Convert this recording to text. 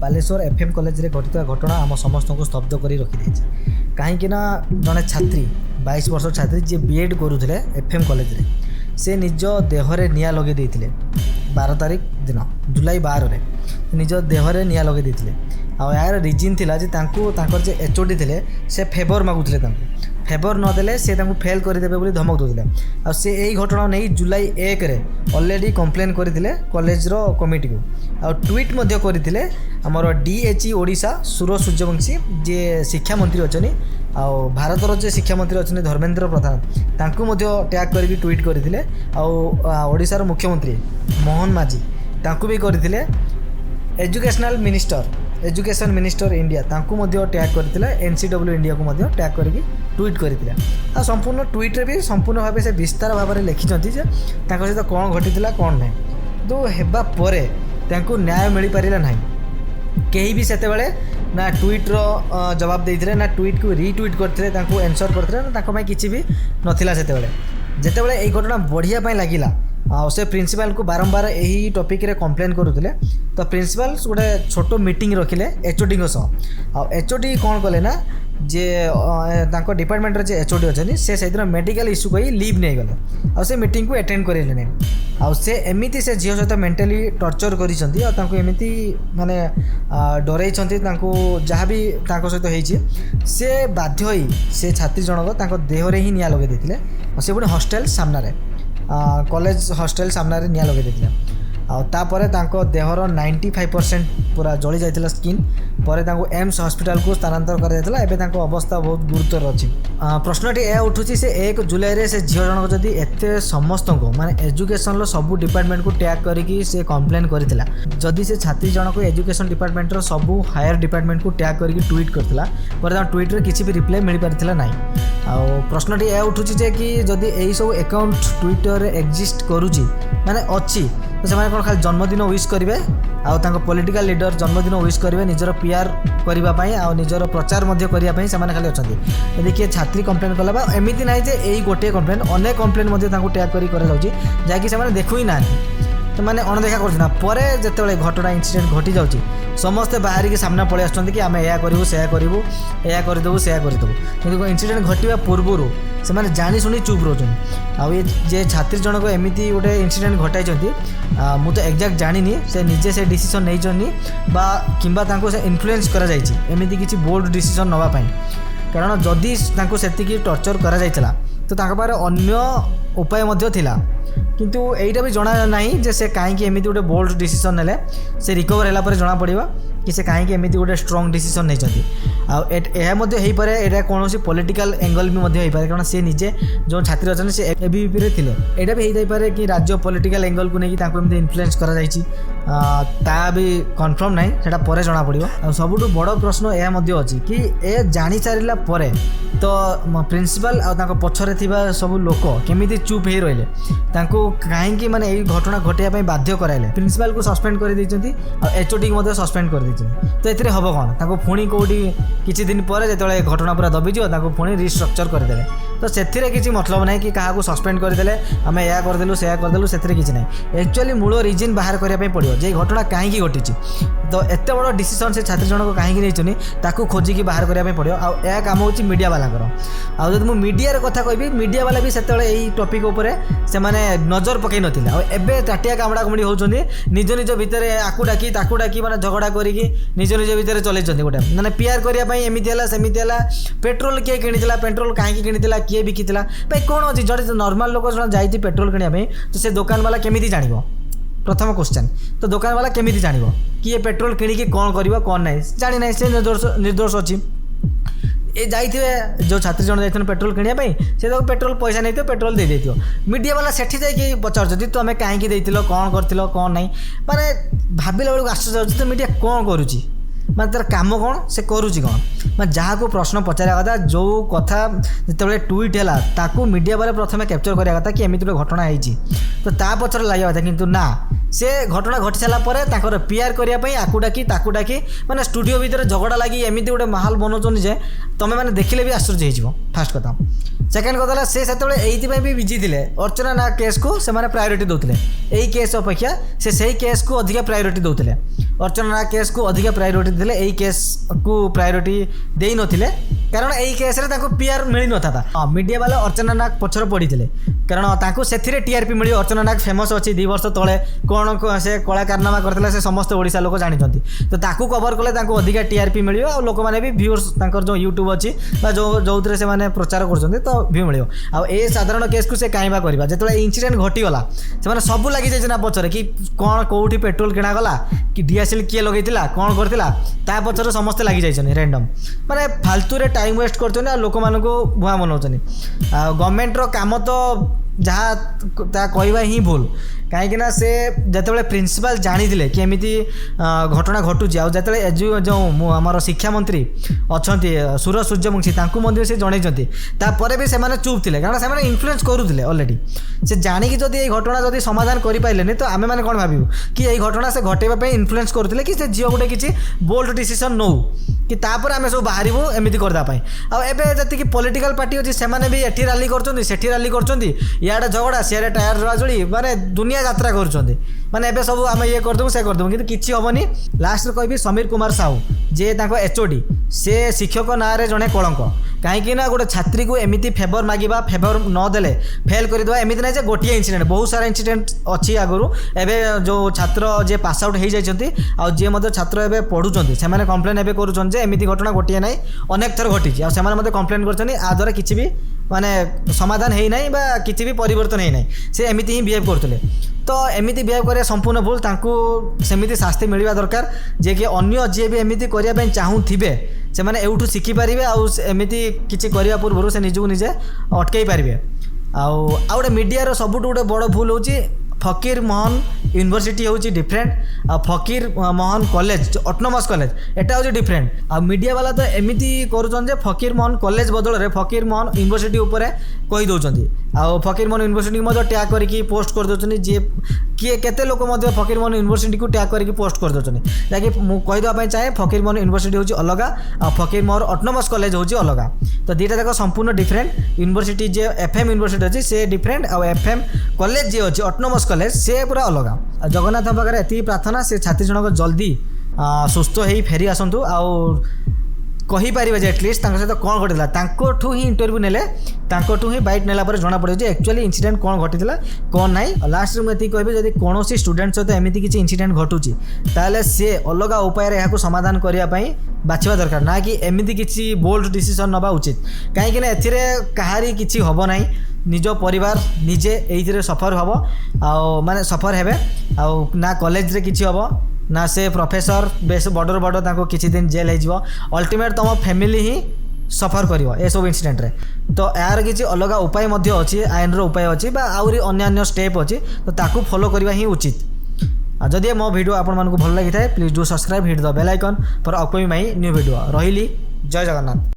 Baleshwar FM college रे घटित घटना आम समस्त को स्तब्ध कर रखी कहीं जड़े छात्री 22 वर्ष छात्री जी बीएड करुले एफएम कॉलेज रे से निज देहरे निया लगे देते 12 तारीख दिन जुलाई 12 रे निज देहरे निया लगे देते यार रिजिन थिला जे जे एचओडी थे से फेवर मागुले फेवर नदेले से फेल करदेवे बोली धमक दूसरे आ से यही घटना नहीं जुलाई 1 रे ऑलरेडी कंप्लेन करते कॉलेज रो कमिटी को आ ट्वीट मध्य करते आमर डीएचई ओडिशा सुर सूर्यवंशी जे शिक्षा मंत्री अच्छे आ भारतर जे शिक्षा मंत्री अच्छे धर्मेंद्र प्रधान तांकु मध्य टैग करके ट्वीट करते ओडिशार मुख्यमंत्री मोहन माझी तांकु भी करते एजुकेशन मिनिस्टर इंडिया तांकु मध्य टैग करते एनसीडब्ल्यू इंडिया को मध्य टैग करके ट्वीट करते आ संपूर्ण ट्वीट भी संपूर्ण भाव से विस्तार भाव में लिखिं सहित कौन घटी कौन ना तो हेबा परे तांकु न्याय मिल पारा ना कहीं भी सेते बेले ना ट्वीट रो जवाब देते ना ट्वीट को रिट्वीट करते एनसर करते ना किसी भी नाला से जिते बड़े यही घटना बढ़िया लगिला से प्रिंसिपल को बारंबार यही टॉपिक रे कंप्लेन करुले तो प्रिंसिपल गोटे छोट मीटिंग रखिले एचओडी एचओडी कौन कले ना जे डिपार्टमेंट जे एचओडी अच्छे से मेडिकल इश्यू कही लीव नहीं गले आ से मीटिंग को अटेंड करेले नहीं आ से एमती से झील सहित मेंटली टर्चर करमती माने डरई जहाँ भी सहित होती से बाध्य होई से छात्री जनक देहरे ही निया लगे देते से पुणी हॉस्टेल सामने कॉलेज हॉस्टेल सामने निया लगे देते आउे देहर 95% पूरा जली जाता स्किन पर एम्स हॉस्पिटल को स्थानांतर कर अवस्था बहुत गुरुतर अच्छी प्रश्नटी यह उठू से 1 जुलाई से झील जनक जदि एत समस्त को माने एजुकेशन सबू डिपार्टमेंट को टैग करके से कंप्लेन करथिला जदि से छात्री जनक एजुकेशन डिपार्टमेंट सबू हायर डिपार्टमेंट को टैग करके ट्वीट करथिला पर ट्वीट रे किसी भी रिप्लाई मिल पारिथिला नाही प्रश्नटी यह उठू कि जदि यही सब अकाउंट ट्विटर एक्जिस्ट करुची माने अच्छी तो से कौन खाली जन्मदिन विश करेंगे आउ पॉलिटिकल लीडर जन्मदिन विश करेंगे निजर पीआर करने आ निजर प्रचार करने से खाली अच्छा यदि किए छात्री कंप्लेन कला एमती ना यही गोटे कंप्लेन अनेक कंप्लेन टैग कर देखु ही ना तो मैंने अणदेखा करना जिते घटना इंसिडेंट घटी जाऊँगी समस्ते बाहर की सामना पलि आसुँच कि आम यह करूँ से करूँ या करदेबू से करदेबू कि इंसिडेंट घटवा पूर्वर से मैंने जाशुणी चुप रोचन आ ये छात्री जनक एमती गोटे इंसिडेंट घटाई मुझे एक्जाक्ट जानी से निजे से डिसीजन नहीं कि से इन्फ्लुएंस करमती किसी बोल्ड डिसीजन नापी कारण जदि से टर्चर कर तो अन्य उपाय थिला किंतु एटा भी जना नहीं जे से कहीं एमती गोटे बोल्ड डिसीजन नेले से रिकवर है जना पड़ा कि से कहीं एमती गोटे स्ट्रॉन्ग डिसीजन नहीं आए एटा कौन पॉलिटिकल एंगल भी हो पारे कारण से निजे जो छात्री अच्छे से एबीवीपी रे थिले एटा भी हो पारे कि राज्य पॉलिटिकल एंगल को लेकिन इन्फ्लुएंस करा भी कन्फर्म नहीं सेटा परे जना पड़ो सबुठ बड़ प्रश्न यह अच्छी कि ए जानी सारा पर तो प्रिंसिपल आ पछरे थिबा सब लोक केमिति चुप हो रहिले कहीं माने यही घटना घटाइबा बाध्य कराइले प्रिंसिपल को सस्पेंड कर देइचंती आ एचओडी को सस्पेंड कर देइचंती तो एथिरे हबो कोन पुणी कोडी किछि दिन पर जेतले घटना पूरा दबिजियो पुणी रिस्ट्रक्चर करदेले तो से किसी मतलब ना कि क्या सस्पेंड करदे आम या करदेलु से करदेलु से किसी ना एक्चुअली मूल रिजन बाहर करने पड़ो जे घटना कहीं घटी तो एत बड़ डिसीजन से छात्री जनक कहीं नहीं खोजिकी बाहर करने पड़ो आ काम हो मीडिया वाला आदि मुझे मीडिया कथा कहि मीडिया वाला भी से टॉपिक से नजर पकई नाला टाटिया कामड़ा कमड़ी होती निज निज भितर आकू डाकी ताकू डाकी मैंने झगड़ा करी निज निज भितर चलते गोटे मैंने पीआर करने एमती है सेमती है पेट्रोल किए किला पेट्रोल कहीं किला किए बिकिला भाई कौन अच्छी जड़े नॉर्मल लोक जाइए पेट्रोल किनाई तो से दुकान वाला केमी जान प्रथम क्वेश्चन तो दुकान वाला केमी जान कि ये पेट्रोल किणिकी कौन कर कौन ना जानी ना से निर्दोष अच्छी ये जाइए जो छात्री जन जाइए पेट्रोल किनाई से पेट्रोल पैसा नहीं तो पेट्रोल दे देथियो मीडिया वाला सेठी जाइए पचार तुम कहीं कौन कर कौन ना माने भाविला बेलू आश्चर्य तो मीडिया कौन करुच्ची ମାନେ ତାର କାମ କ'ଣ ସେ କରୁଛି କ'ଣ ମାନେ ଯାହାକୁ ପ୍ରଶ୍ନ ପଚାରିବା କଥା ଯେଉଁ କଥା ଯେତେବେଳେ ଟ୍ୱିଟ୍ ହେଲା ତାକୁ ମିଡ଼ିଆ ବାଲା ପ୍ରଥମେ କ୍ୟାପଚର୍ କରିବା କଥା କି ଏମିତି ଗୋଟେ ଘଟଣା ହେଇଛି ତ ତା ପଛରେ ଲାଗିବା କଥା କିନ୍ତୁ ନା ସେ ଘଟଣା ଘଟି ସାରିଲା ପରେ ତାଙ୍କର ପିଆର୍ କରିବା ପାଇଁ ଆକୁ ଡାକି ତାକୁ ଡାକି ମାନେ ଷ୍ଟୁଡ଼ିଓ ଭିତରେ ଝଗଡ଼ା ଲାଗି ଏମିତି ଗୋଟେ ମାହୋଲ ବନାଉଛନ୍ତି ଯେ ତୁମେ ମାନେ ଦେଖିଲେ ବି ଆଶ୍ଚର୍ଯ୍ୟ ହେଇଯିବ ଫାର୍ଷ୍ଟ କଥା। ସେକେଣ୍ଡ କଥା ହେଲା ସେ ସେତେବେଳେ ଏଇଥିପାଇଁ ବି ବିଜି ଥିଲେ ଅର୍ଚ୍ଚନା ନାଗ କେସ୍କୁ ସେମାନେ ପ୍ରାୟୋରିଟି ଦେଉଥିଲେ ଏଇ କେସ୍ ଅପେକ୍ଷା ସେ ସେଇ କେସ୍କୁ ଅଧିକା ପ୍ରାୟୋରିଟି ଦେଉଥିଲେ ଅର୍ଚ୍ଚନା ନାଗ କେସ୍କୁ ଅଧିକା ପ୍ରାୟୋରିଟି ଦେଲେ ଏଇ କେସ୍କୁ ପ୍ରାୟୋରିଟି ଦେଇନଥିଲେ କାରଣ ଏଇ କେସ୍ରେ ତାଙ୍କୁ ପିଆର୍ ମିଳିନଥାନ୍ତା। ହଁ ମିଡ଼ିଆ ବାଲା ଅର୍ଚ୍ଚନା ନାଗ ପଛରେ ପଡ଼ିଥିଲେ କାରଣ ତାଙ୍କୁ ସେଥିରେ ଟିଆର୍ପି ମିଳିବ ଅର୍ଚ୍ଚନା ନାଗ ଫେମସ୍ ଅଛି 2 ବର୍ଷ ତଳେ କ'ଣ ସେ କଳା କାରନାମା କରିଥିଲା ସେ ସମସ୍ତେ ଓଡ଼ିଶା ଲୋକ ଜାଣିଛନ୍ତି ତ ତାକୁ କଭର କଲେ ତାଙ୍କୁ ଅଧିକା ଟିଆର୍ପି ମିଳିବ ଆଉ ଲୋକମାନେ ବି ଭ୍ୟୁଅର୍ସ ତାଙ୍କର ଯେଉଁ ୟୁଟ୍ୟୁବ୍ ଅଛି ବା ଯେଉଁଥିରେ ସେମାନେ ପ୍ରଚାର କରୁଛନ୍ତି ତ ଭ୍ୟୁ ମିଳିବ ଆଉ ଏ ସାଧାରଣ କେସ୍କୁ ସେ କାହିଁବା କରିବା ଯେତେବେଳେ ଇନସିଡେଣ୍ଟ ଘଟିଗଲା ସେମାନେ ସବୁ ଲାଗିଯାଇଛି ନା ପଛରେ କି କ'ଣ କେଉଁଠି ପେଟ୍ରୋଲ କିଣାଗଲା କି ଡିଆସିଲ୍ କିଏ ଲଗେଇଥିଲା କ'ଣ କରିଥିଲା ତା ପଛରେ ସମସ୍ତେ ଲାଗିଯାଇଛନ୍ତି ର୍ୟାଣ୍ଡମ୍ ମାନେ ଫାଲତୁରେ ଟାଇମ୍ ୱେଷ୍ଟ କରୁଛନ୍ତି ଆଉ ଲୋକମାନଙ୍କୁ ଭୁଆଁ ବନାଉଛନ୍ତି ଆଉ ଗଭର୍ଣ୍ଣମେଣ୍ଟର କାମ ତ ଯାହା ତା କହିବା ହିଁ ଭୁଲ କାହିଁକିନା ସେ ଯେତେବେଳେ ପ୍ରିନ୍ସିପାଲ ଜାଣିଥିଲେ କି ଏମିତି ଘଟଣା ଘଟୁଛି ଆଉ ଯେତେବେଳେ ଯେଉଁ ଆମର ଶିକ୍ଷାମନ୍ତ୍ରୀ ଅଛନ୍ତି ସୁର ସୂର୍ଯ୍ୟବଂଶୀ ତାଙ୍କୁ ମଧ୍ୟ ସେ ଜଣାଇଛନ୍ତି ତାପରେ ବି ସେମାନେ ଚୁପ୍ ଥିଲେ କାରଣ ସେମାନେ ଇନଫ୍ଲୁଏନ୍ସ କରୁଥିଲେ ଅଲରେଡ଼ି ସେ ଜାଣିକି ଯଦି ଏଇ ଘଟଣା ଯଦି ସମାଧାନ କରିପାରିଲେନି ତ ଆମେମାନେ କ'ଣ ଭାବିବୁ କି ଏଇ ଘଟଣା ସେ ଘଟାଇବା ପାଇଁ ଇନଫ୍ଲୁଏନ୍ସ କରୁଥିଲେ କି ସେ ଝିଅ ଗୋଟେ କିଛି ବୋଲ୍ଡ ଡିସିସନ୍ ନେଉ କି ତାପରେ ଆମେ ସବୁ ବାହାରିବୁ ଏମିତି କରିଦେବା ପାଇଁ ଆଉ ଏବେ ଯେତିକି ପଲିଟିକାଲ ପାର୍ଟି ଅଛି ସେମାନେ ବି ଏଠି ରାଲି କରୁଛନ୍ତି ସେଠି ରାଲି କରୁଛନ୍ତି ଇଆଡ଼େ ଝଗଡ଼ା ସିଆଡ଼େ ଟାୟାର ଜଳାଜଳି ମାନେ ଦୁନିଆ ଯାତ୍ରା କରୁଛନ୍ତି ମାନେ ଏବେ ସବୁ ଆମେ ଇଏ କରିଦେବୁ ସେ କରିଦେବୁ କିନ୍ତୁ କିଛି ହେବନି। ଲାଷ୍ଟରେ କହିବି ସମୀର କୁମାର ସାହୁ ଯିଏ ତାଙ୍କ ଏଚ୍ଓଡ଼ି ସେ ଶିକ୍ଷକ ନାଁରେ ଜଣେ କଳଙ୍କ କାହିଁକି ନା ଗୋଟେ ଛାତ୍ରୀକୁ ଏମିତି ଫେଭର ମାଗିବା ଫେଭର ନଦେଲେ ଫେଲ୍ କରିଦେବା ଏମିତି ନାହିଁ ଯେ ଗୋଟିଏ ଇନସିଡେଣ୍ଟ ବହୁତ ସାରା ଇନସିଡେଣ୍ଟ ଅଛି ଆଗରୁ ଏବେ ଯେଉଁ ଛାତ୍ର ଯିଏ ପାସ୍ ଆଉଟ୍ ହେଇଯାଇଛନ୍ତି ଆଉ ଯିଏ ମଧ୍ୟ ଛାତ୍ର ଏବେ ପଢ଼ୁଛନ୍ତି ସେମାନେ କମ୍ପ୍ଲେନ୍ ଏବେ କରୁଛନ୍ତି ଯେ ଏମିତି ଘଟଣା ଗୋଟିଏ ନାହିଁ ଅନେକ ଥର ଘଟିଛି ଆଉ ସେମାନେ ମଧ୍ୟ କମ୍ପ୍ଲେନ୍ କରୁଛନ୍ତି ଆ ଦ୍ୱାରା କିଛି ବି ମାନେ ସମାଧାନ ହେଇନାହିଁ ବା କିଛି ବି ପରିବର୍ତ୍ତନ ହେଇନାହିଁ ସେ ଏମିତି ହିଁ ବିହେଭ୍ କରୁଥିଲେ ତ ଏମିତି ବିହେଭ୍ କରିବା ସମ୍ପୂର୍ଣ୍ଣ ଭୁଲ ତାଙ୍କୁ ସେମିତି ଶାସ୍ତି ମିଳିବା ଦରକାର ଯିଏକି ଅନ୍ୟ ଯିଏ ବି ଏମିତି କରିବା ପାଇଁ ଚାହୁଁଥିବେ ସେମାନେ ଏଉଠୁ ଶିଖିପାରିବେ ଆଉ ଏମିତି କିଛି କରିବା ପୂର୍ବରୁ ସେ ନିଜକୁ ନିଜେ ଅଟକେଇ ପାରିବେ। ଆଉ ଗୋଟେ ମିଡ଼ିଆର ସବୁଠୁ ଗୋଟେ ବଡ଼ ଭୁଲ ହେଉଛି ଫକୀର ମୋହନ यूनिवर्सिटी हूँ डिफरेंट आ फकीर मोहन कॉलेज ऑटोनोमस कॉलेज एटा हूँ डिफरेंट आ मीडिया वाला तो एमती कर फकीर मोहन कॉलेज बदल में फकीर मोहन यूनिवर्सिटी उपर कही दौरान आ फकीर मोहन यूनिवर्सिटी टैग करके पोस्ट कर दौरान जी किए केते लोक फकीर मोहन यूनिवर्सिटी को टैग करके पोस्ट कर दौरान जहाँकि कहीदेवाई चाहे फकीर मोहन यूनिवर्सिटी हूँ अलग आ फकीर मोहन ऑटोनोमस कॉलेज हूँ अलग तो दुईटा जाक संपूर्ण डिफरेंट यूनिवर्सिटी जे एफएम यूनिवर्सिटी अच्छी से डिफरेंट आ एफएम कॉलेज जी अच्छी ऑटोनोमस कॉलेज से पूरा अलग। जगन्नाथ पाखे एति प्रार्थना से छात्री जनक जल्दी सुस्थ हो फेरी आसतु आउ कहीपर जे एटलिस्ट सहित कौन घटी ही इंटरव्यू नेले ही बाइट नेला जना पड़े एक्चुअली इंसिडेंट कौन घटी कौन ना लास्ट में ये कह जब कौन स्टूडेंट सहित एमती किसी इंसिडेंट घटुची ताले सी अलग उपाय यहाँ समाधान करने बाछवा दरकार ना कि एमती किसी बोल्ड डिसीजन नवा उचित कहीं कहारी किसी हम ना निज परिवार निजे ये सफर हम आ माने सफर हेबे ना कॉलेज रे किसी हम ना से प्रोफेसर बेस बड़र बड़ किसी दिन जेल हो अल्टीमेट तुम फैमिली ही सफर कर ये सब इंसिडेंट रे तो यार किसी अलग उपाय अच्छी आईन उपाय अच्छी आहरी अन्य स्टेप अच्छी तो ताकू फॉलो करवा ही उचित। जदि मो वीडियो आपण मानकु भल लगी थाए please do subscribe hit the bell icon for upcoming my new video. रही जय जगन्नाथ।